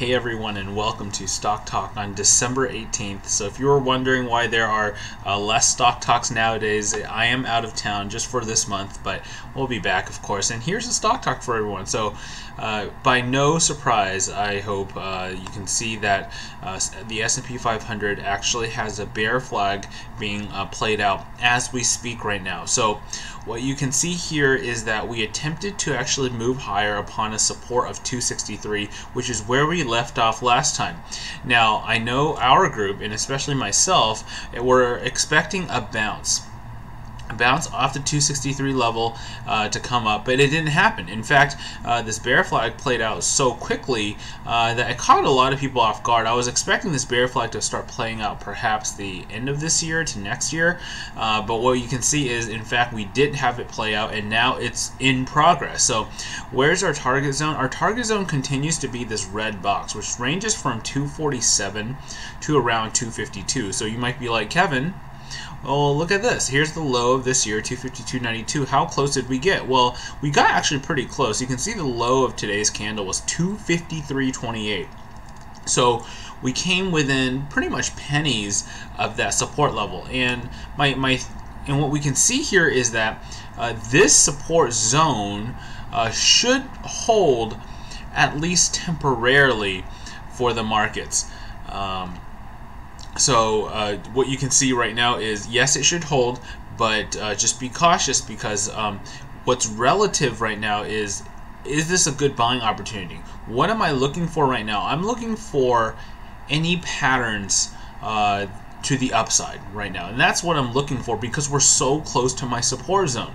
Hey everyone, and welcome to Stock Talk on December 18th. So if you were wondering why there are less Stock Talks nowadays, I am out of town just for this month, but we'll be back, of course. And here's a Stock Talk for everyone. So by no surprise, I hope you can see that the S&P 500 actually has a bear flag being played out as we speak right now. So what you can see here is that we attempted to actually move higher upon a support of 263, which is where we left off last time. Now, I know our group, and especially myself, were expecting a bounce off the 263 level to come up, but it didn't happen. In fact, this bear flag played out so quickly that it caught a lot of people off guard. I was expecting this bear flag to start playing out perhaps the end of this year to next year, but what you can see is, in fact, we did have it play out, and now it's in progress. So where's our target zone? Our target zone continues to be this red box, which ranges from 247 to around 252. So you might be like, Kevin, well, look at this. Here's the low of this year, 252.92. How close did we get? Well, we got actually pretty close. You can see the low of today's candle was 253.28. So we came within pretty much pennies of that support level. And what we can see here is that this support zone should hold at least temporarily for the markets. So what you can see right now is, yes, it should hold, but just be cautious, because what's relative right now is this a good buying opportunity? What am I looking for right now? I'm looking for any patterns to the upside right now, and that's what I'm looking for, because we're so close to my support zone.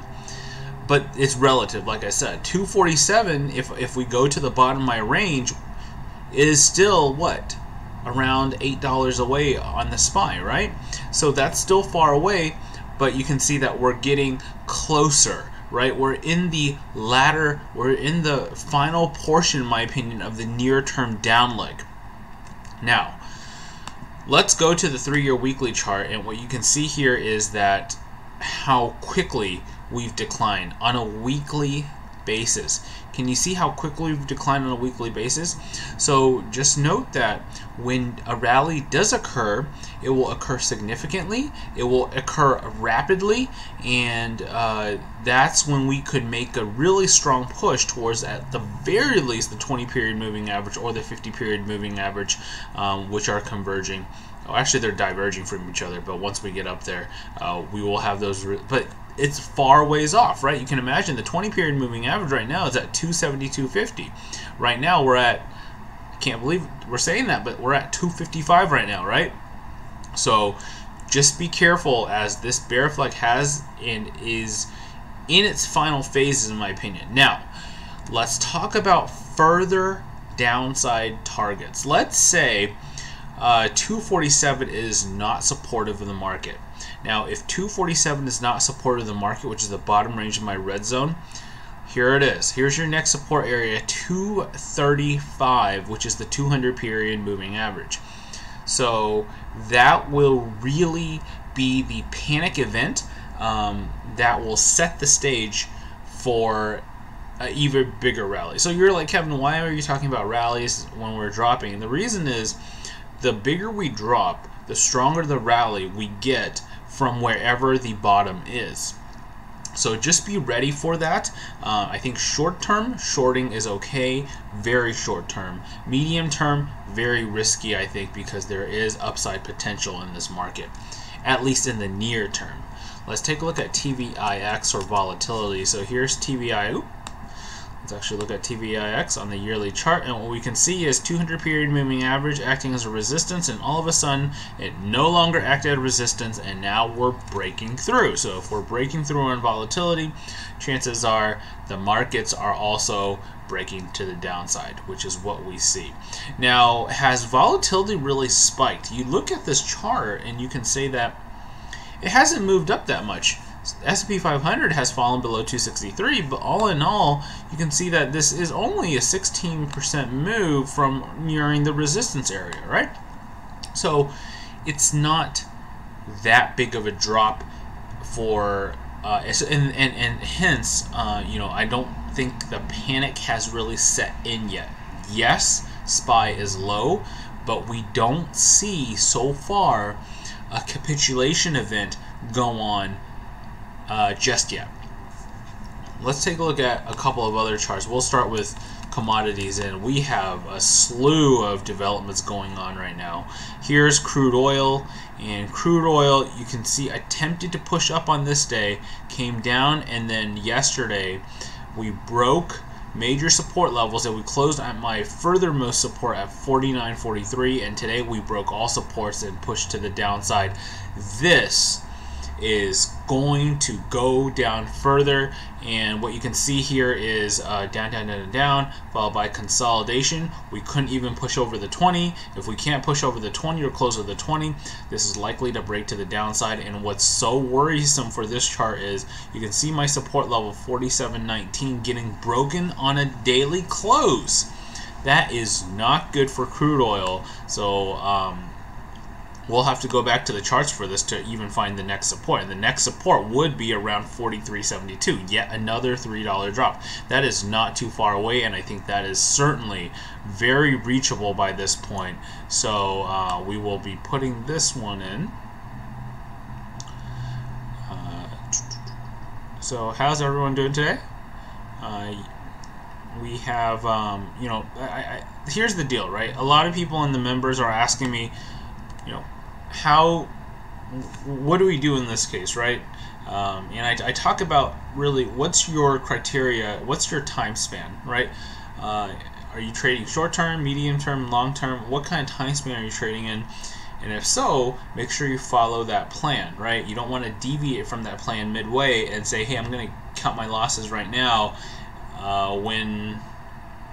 But it's relative, like I said. 247, if we go to the bottom of my range, is still what? Around $8 away on the SPY, right? So that's still far away, but you can see that we're getting closer, right? We're in the latter, we're in the final portion, in my opinion, of the near-term down leg. Now, let's go to the 3-year weekly chart, and what you can see here is that how quickly we've declined on a weekly basis. Can you see how quickly we've declined on a weekly basis? So just note that when a rally does occur, it will occur significantly, it will occur rapidly, and that's when we could make a really strong push towards, at the very least, the 20-period moving average or the 50-period moving average, which are converging. Oh, actually, they're diverging from each other, but once we get up there, we will have those. But it's far ways off, right? You can imagine the 20-period moving average right now is at 272.50. Right now, we're at, I can't believe we're saying that, but we're at 255 right now, right? So just be careful, as this bear flag has and is in its final phases, in my opinion. Now, let's talk about further downside targets. Let's say 247 is not supportive of the market. Now, if 247 is not supportive of the market, which is the bottom range of my red zone, here it is. Here's your next support area, 235, which is the 200-period moving average. So that will really be the panic event that will set the stage for an even bigger rally. So you're like, Kevin, why are you talking about rallies when we're dropping? And the reason is, the bigger we drop, the stronger the rally we get from wherever the bottom is. So just be ready for that. I think short term, shorting is okay, very short term. Medium term, very risky, I think, because there is upside potential in this market, at least in the near term. Let's take a look at TVIX, or volatility. So here's TVI. Let's actually look at TVIX on the yearly chart, and what we can see is 200-period moving average acting as a resistance, and all of a sudden it no longer acted as resistance, and now we're breaking through. So if we're breaking through on volatility, chances are the markets are also breaking to the downside, which is what we see. Now, has volatility really spiked? You look at this chart and you can say that it hasn't moved up that much. S&P 500 has fallen below 263, but all in all, you can see that this is only a 16% move from nearing the resistance area, right? So it's not that big of a drop for, and hence, you know, I don't think the panic has really set in yet. Yes, SPY is low, but we don't see so far a capitulation event go on just yet. Let's take a look at a couple of other charts. We'll start with commodities, and we have a slew of developments going on right now. Here's crude oil, and crude oil, you can see, attempted to push up on this day, came down, and then yesterday we broke major support levels, and we closed at my furthermost support at 49.43, and today we broke all supports and pushed to the downside. This is going to go down further, and what you can see here is down, followed by consolidation. We couldn't even push over the 20. If we can't push over the 20 or close over the 20, this is likely to break to the downside. And what's so worrisome for this chart is you can see my support level 47.19 getting broken on a daily close. That is not good for crude oil. So we'll have to go back to the charts for this to even find the next support. And the next support would be around 43.72, yet another $3 drop. That is not too far away, and I think that is certainly very reachable by this point. So we will be putting this one in. So how's everyone doing today? We have, you know, here's the deal, right? A lot of people in the members are asking me, you know, what do we do in this case, right? And I talk about really what's your criteria, what's your time span, right? Are you trading short term, medium term, long term? What kind of time span are you trading in? And if so, make sure you follow that plan, right? You don't want to deviate from that plan midway and say, hey, I'm going to cut my losses right now when,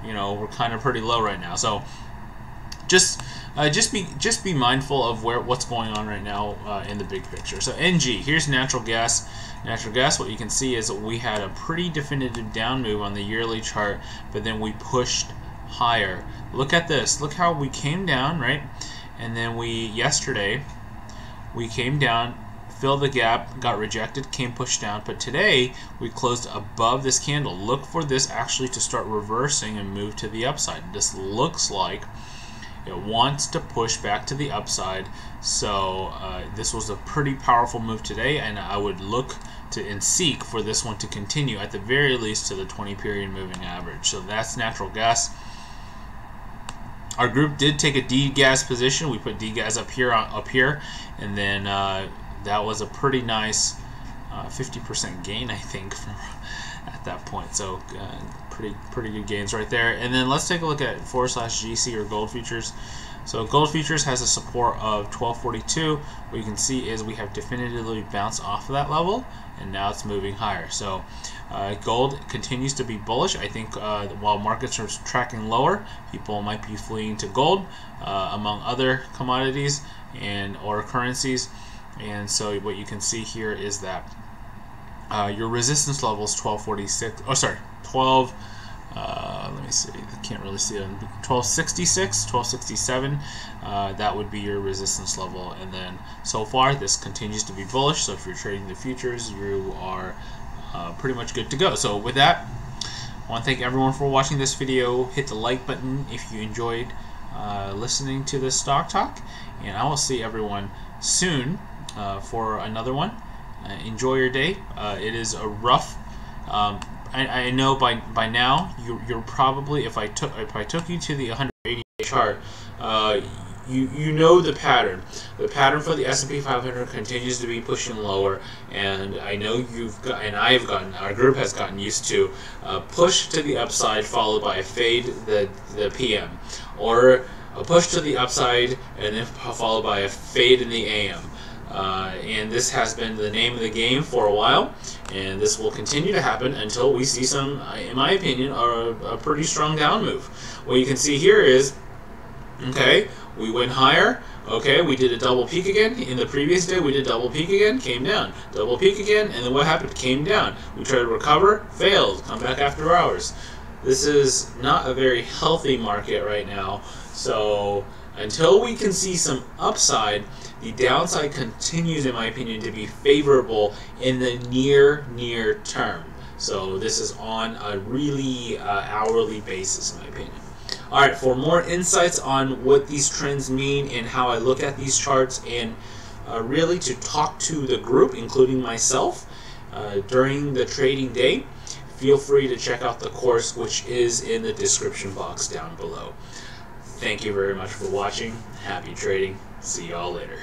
you know, we're kind of pretty low right now. So just be mindful of what's going on right now in the big picture. So NG, here's natural gas. Natural gas, what you can see is we had a pretty definitive down move on the yearly chart, but then we pushed higher. Look at this. Look how we came down, right? And then yesterday we came down, filled the gap, got rejected, came pushed down. But today we closed above this candle. Look for this actually to start reversing and move to the upside. This looks like it wants to push back to the upside. So this was a pretty powerful move today, and I would look to and seek for this one to continue at the very least to the 20-period moving average. So that's natural gas. Our group did take a D-gas position. We put D-gas up here, and then that was a pretty nice 50% gain, I think, at that point. So pretty good gains right there. And then let's take a look at /GC or gold futures. So gold futures has a support of 1242. What you can see is we have definitively bounced off of that level, and now it's moving higher. So gold continues to be bullish. I think while markets are tracking lower, people might be fleeing to gold among other commodities or currencies. And so what you can see here is that your resistance level is 1246. Oh, sorry, 12. Let me see. I can't really see it. 1266, 1267. That would be your resistance level. And then so far, this continues to be bullish. So if you're trading the futures, you are pretty much good to go. So with that, I want to thank everyone for watching this video. Hit the like button if you enjoyed listening to this stock talk, and I will see everyone soon for another one. Enjoy your day. It is a rough. I know by now you're probably, if I took you to the 180-day chart, you know the pattern. The pattern for the S&P 500 continues to be pushing lower, and I know our group has gotten used to push to the upside followed by a fade the PM, or a push to the upside and then followed by a fade in the AM. And this has been the name of the game for a while, and this will continue to happen until we see some, in my opinion, a pretty strong down move. What you can see here is, okay, we went higher, okay, we did a double peak again. In the previous day, we did double peak again, came down. Double peak again, and then what happened? Came down. We tried to recover, failed, come back after hours. This is not a very healthy market right now, so until we can see some upside, the downside continues, in my opinion, to be favorable in the near term. So this is on a really hourly basis, in my opinion. Alright, for more insights on what these trends mean and how I look at these charts, and really to talk to the group, including myself, during the trading day, feel free to check out the course, which is in the description box down below. Thank you very much for watching. Happy trading. See y'all later.